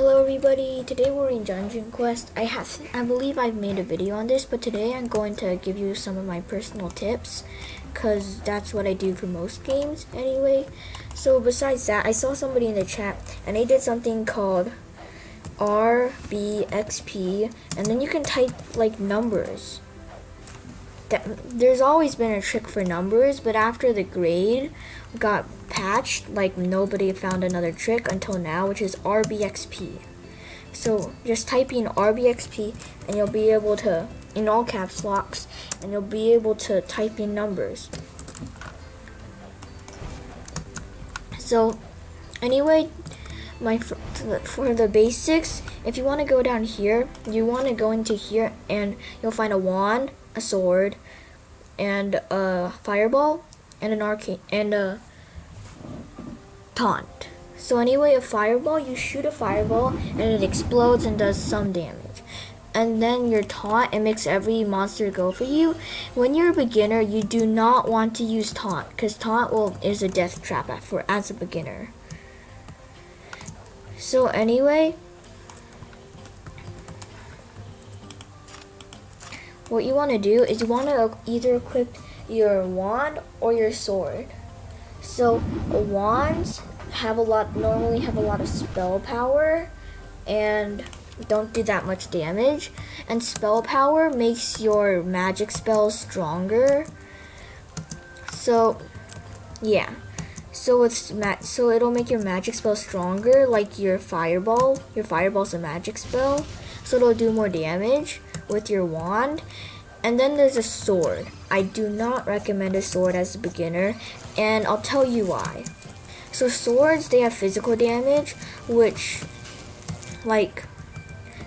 Hello everybody, today we're in Dungeon Quest. I believe I've made a video on this, but today I'm going to give you some of my personal tips, because that's what I do for most games anyway. So besides that, I saw somebody in the chat, and they did something called RBXP, and then you can type like numbers. There's always been a trick for numbers, but after the grade got patched, like nobody found another trick until now, which is RBXP. So just type in RBXP and you'll be able to, in all caps locks, and you'll be able to type in numbers. So anyway, for the basics, if you want to go down here, you want to go into here and you'll find a wand, a sword, and a fireball, and an arcane, and a taunt. So anyway, a fireball, you shoot a fireball and it explodes and does some damage. And then your taunt, it makes every monster go for you. When you're a beginner, you do not want to use taunt, because taunt is a death trap as a beginner. So anyway, what you want to do is you want to either equip your wand or your sword. So wands normally have a lot of spell power and don't do that much damage, and spell power makes your magic spells stronger. So yeah, so it'll make your magic spell stronger, like your fireball. Your fireball's a magic spell, so it'll do more damage with your wand. And then there's a sword. I do not recommend a sword as a beginner, and I'll tell you why. So swords, they have physical damage, which, like,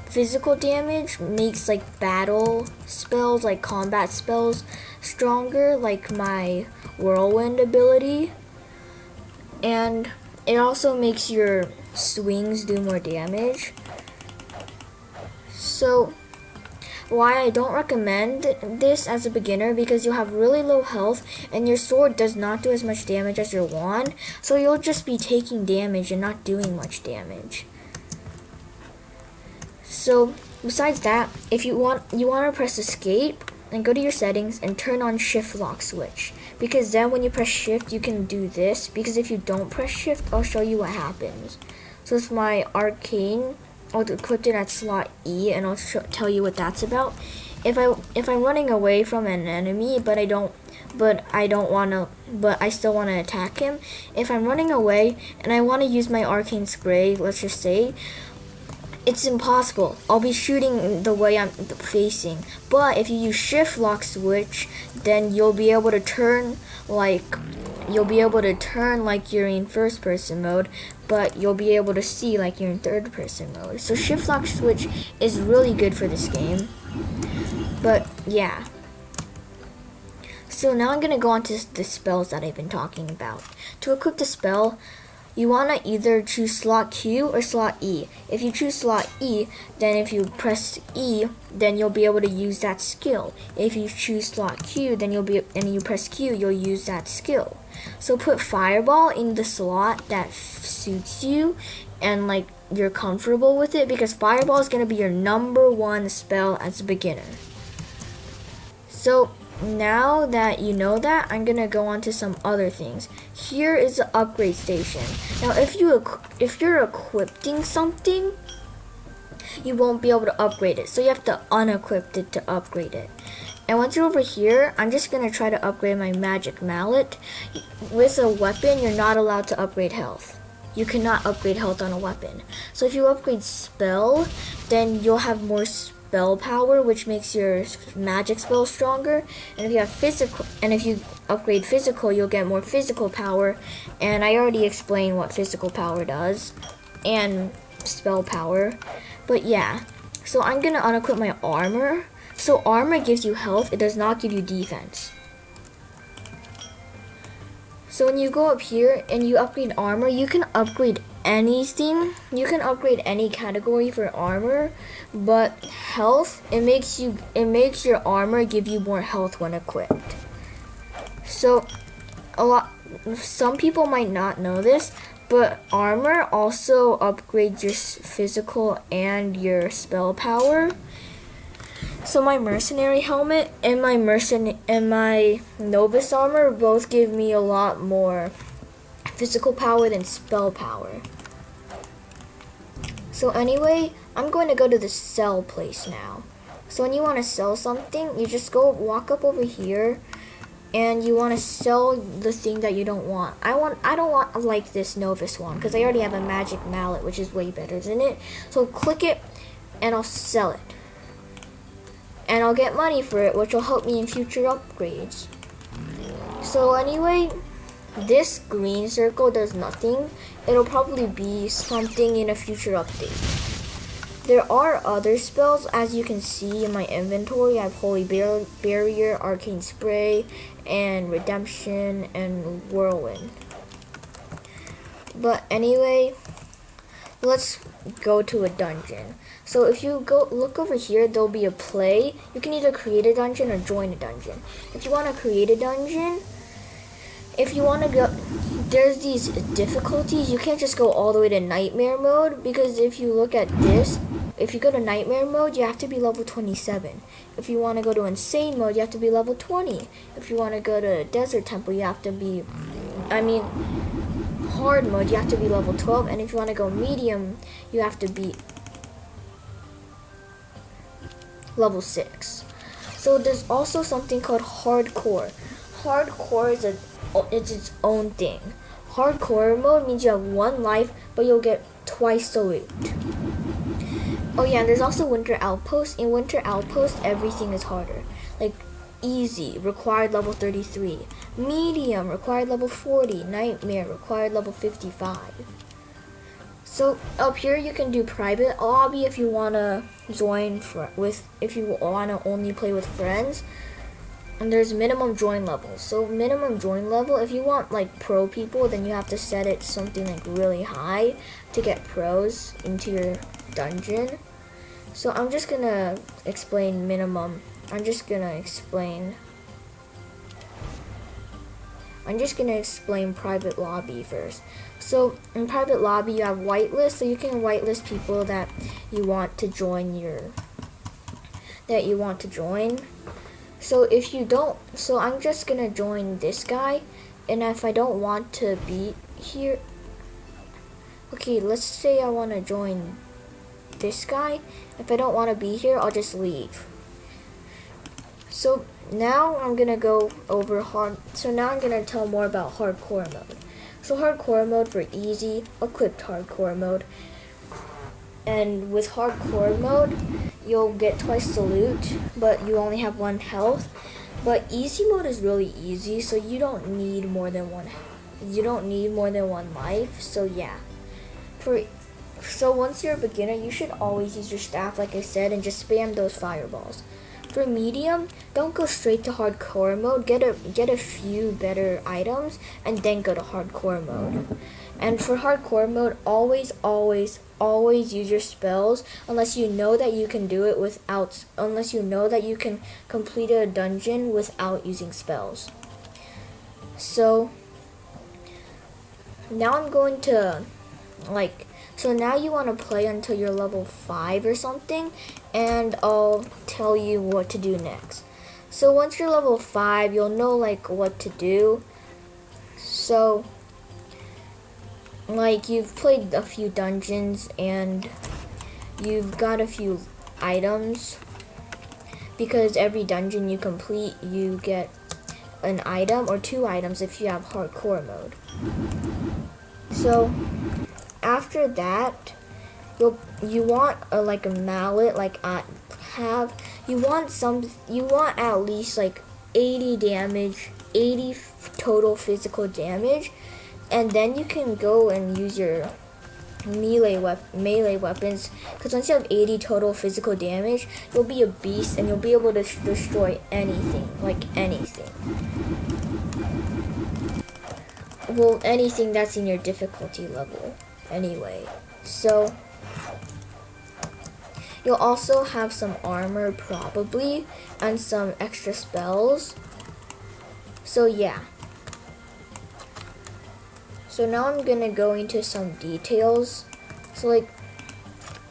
physical damage makes like battle spells, like combat spells, stronger, like my whirlwind ability. And it also makes your swings do more damage. So why I don't recommend this as a beginner, because you'll have really low health and your sword does not do as much damage as your wand, so you'll just be taking damage and not doing much damage. So besides that, if you want to press escape and go to your settings and turn on shift lock switch, because then when you press shift you can do this, because if you don't press shift, I'll show you what happens. So it's my arcane. I'll equip it at slot E, and I'll tell you what that's about. If I'm running away from an enemy, but I still want to attack him. If I'm running away and I want to use my arcane spray, let's just say, it's impossible. I'll be shooting the way I'm facing. But if you use shift lock switch, then you'll be able to turn like you're in first person mode, but you'll be able to see like you're in third person mode. So shift lock switch is really good for this game. But yeah. So now I'm gonna go on to the spells that I've been talking about. To equip the spell, you want to either choose slot Q or slot E. If you choose slot E, then if you press E, then you'll be able to use that skill. If you choose slot Q, then you press Q, you'll use that skill. So put fireball in the slot that suits you and like you're comfortable with it, because fireball is going to be your #1 spell as a beginner. So now that you know that, I'm gonna go on to some other things. Here is the upgrade station. Now if you're equipping something, you won't be able to upgrade it, so you have to unequip it to upgrade it. And once you're over here, I'm just gonna try to upgrade my magic mallet. With a weapon, you're not allowed to upgrade health. You cannot upgrade health on a weapon. So if you upgrade spell, then you'll have more spell power, which makes your magic spell stronger. And if you upgrade physical, you'll get more physical power. And I already explained what physical power does and spell power. But yeah, so I'm gonna unequip my armor. So armor gives you health, it does not give you defense. So when you go up here and you upgrade armor, you can upgrade anything. You can upgrade any category for armor, but health, it makes your armor give you more health when equipped. So some people might not know this, But armor also upgrades your physical and your spell power. So my mercenary helmet and my novice armor both give me a lot more physical power than spell power. So anyway, I'm going to go to the sell place now. So when you want to sell something, you just go walk up over here and you want to sell the thing that you don't want. I don't want like this novice one because I already have a magic mallet, which is way better than it. So click it and I'll sell it. And I'll get money for it, which will help me in future upgrades. So anyway, this green circle does nothing. It'll probably be something in a future update. There are other spells, as you can see in my inventory. I have Holy Barrier, Arcane Spray, and Redemption, and Whirlwind. But anyway, let's go to a dungeon. So if you go look over here, there'll be a play. You can either create a dungeon or join a dungeon. If you want to create a dungeon, if you want to go, there's these difficulties. You can't just go all the way to nightmare mode, because if you look at this, if you go to nightmare mode, you have to be level 27. If you want to go to insane mode, you have to be level 20. If you want to go to desert temple, you have to be, hard mode, you have to be level 12. And if you want to go medium, you have to be level 6. So there's also something called hardcore. Hardcore is it's its own thing. Hardcore mode means you have 1 life, but you'll get twice the loot. Oh yeah, and there's also Winter Outpost. In Winter Outpost, everything is harder. Like easy, required level 33. Medium, required level 40. Nightmare, required level 55. So up here you can do private lobby if you wanna join if you wanna only play with friends. And there's minimum join level. So minimum join level, if you want like pro people, then you have to set it something like really high to get pros into your dungeon. So I'm just gonna explain minimum. I'm just gonna explain private lobby first. So in private lobby you have whitelist, so you can whitelist people that you want to join So if you don't, so I'm just gonna join this guy, and if I don't want to be here, okay, let's say I want to join this guy. If I don't want to be here, I'll just leave. So now I'm gonna go over now I'm gonna tell more about hardcore mode. So hardcore mode for easy, equipped hardcore mode. And with hardcore mode, you'll get twice the loot, but you only have 1 health. But easy mode is really easy, so you don't need more than one life. So yeah. So once you're a beginner, you should always use your staff, like I said, and just spam those fireballs. For medium, don't go straight to hardcore mode. Get a few better items and then go to hardcore mode. And for hardcore mode, always use your spells unless you know that you can do it unless you know that you can complete a dungeon without using spells. So now I'm going to so now you want to play until you're level 5 or something, and I'll tell you what to do next. So once you're level 5, you'll know what to do. So you've played a few dungeons and you've got a few items, because every dungeon you complete you get an item or 2 items if you have hardcore mode. So after that, you want a mallet you want at least 80 damage, 80 total physical damage, and then you can go and use your melee weapons, because once you have 80 total physical damage, you'll be a beast and you'll be able to destroy anything. Well, anything that's in your difficulty level anyway. So you'll also have some armor probably and some extra spells. So yeah. So now I'm gonna go into some details. So like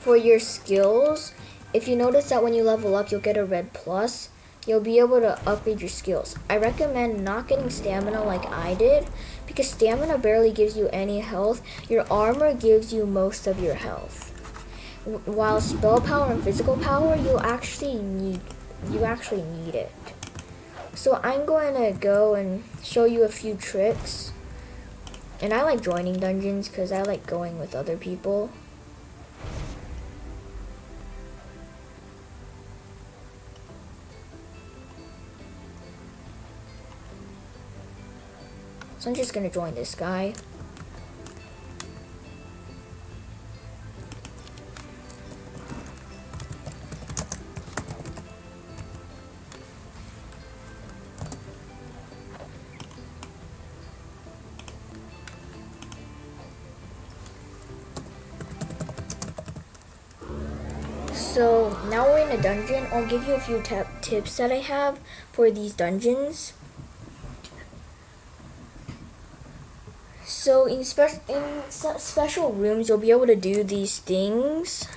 for your skills, if you notice that when you level up, you'll get a red plus. You'll be able to upgrade your skills. I recommend not getting stamina like I did, because stamina barely gives you any health. Your armor gives you most of your health. While spell power and physical power, you actually need it. So I'm going to go and show you a few tricks. And I like joining dungeons because I like going with other people. So I'm just gonna join this guy. So now we're in a dungeon. I'll give you a few tips that I have for these dungeons. So in special rooms, you'll be able to do these things.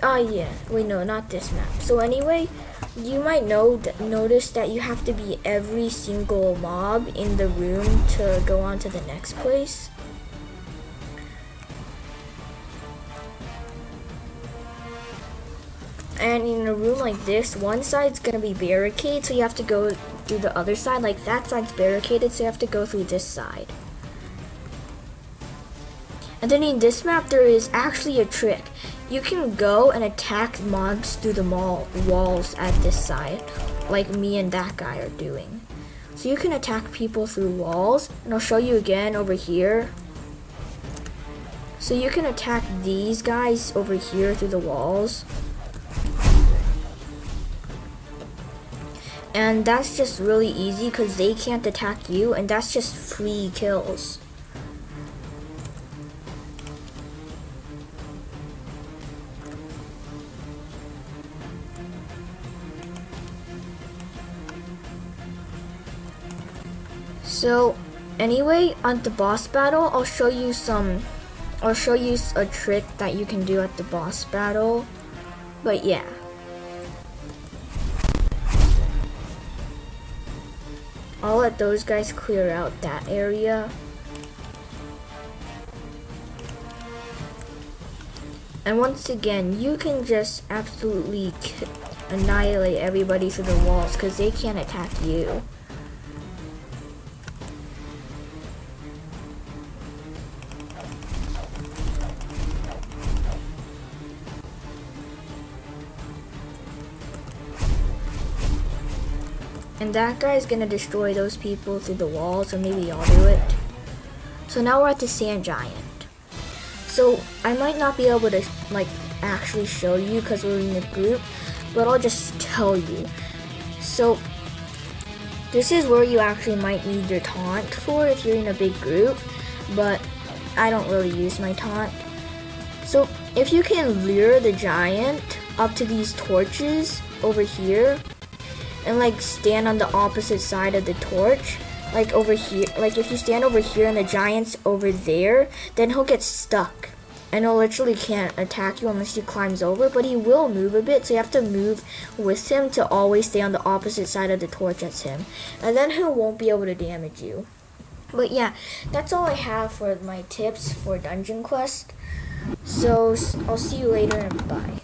Yeah. Wait, no, not this map. So anyway, you might notice that you have to be every single mob in the room to go on to the next place. And in a room like this, one side's gonna be barricaded, so you have to go through the other side. Like that side's barricaded, so you have to go through this side. And then in this map, there is actually a trick. You can go and attack mobs through the walls at this side, like me and that guy are doing. So you can attack people through walls, and I'll show you again over here. So you can attack these guys over here through the walls. And that's just really easy because they can't attack you, and that's just free kills. So anyway, on the boss battle, I'll show you a trick that you can do at the boss battle. But yeah. I'll let those guys clear out that area. And once again, you can just absolutely annihilate everybody through the walls because they can't attack you. And that guy is gonna destroy those people through the walls, or maybe I'll do it. So now we're at the sand giant. So I might not be able to like actually show you because we're in a group, but I'll just tell you. So this is where you actually might need your taunt for if you're in a big group, but I don't really use my taunt. So if you can lure the giant up to these torches over here, and like stand on the opposite side of the torch, like over here, like if you stand over here and the giant's over there, then he'll get stuck and he'll literally can't attack you unless he climbs over, but he will move a bit, so you have to move with him to always stay on the opposite side of the torch as him, and then he won't be able to damage you. But yeah, that's all I have for my tips for Dungeon Quest. So I'll see you later, and bye.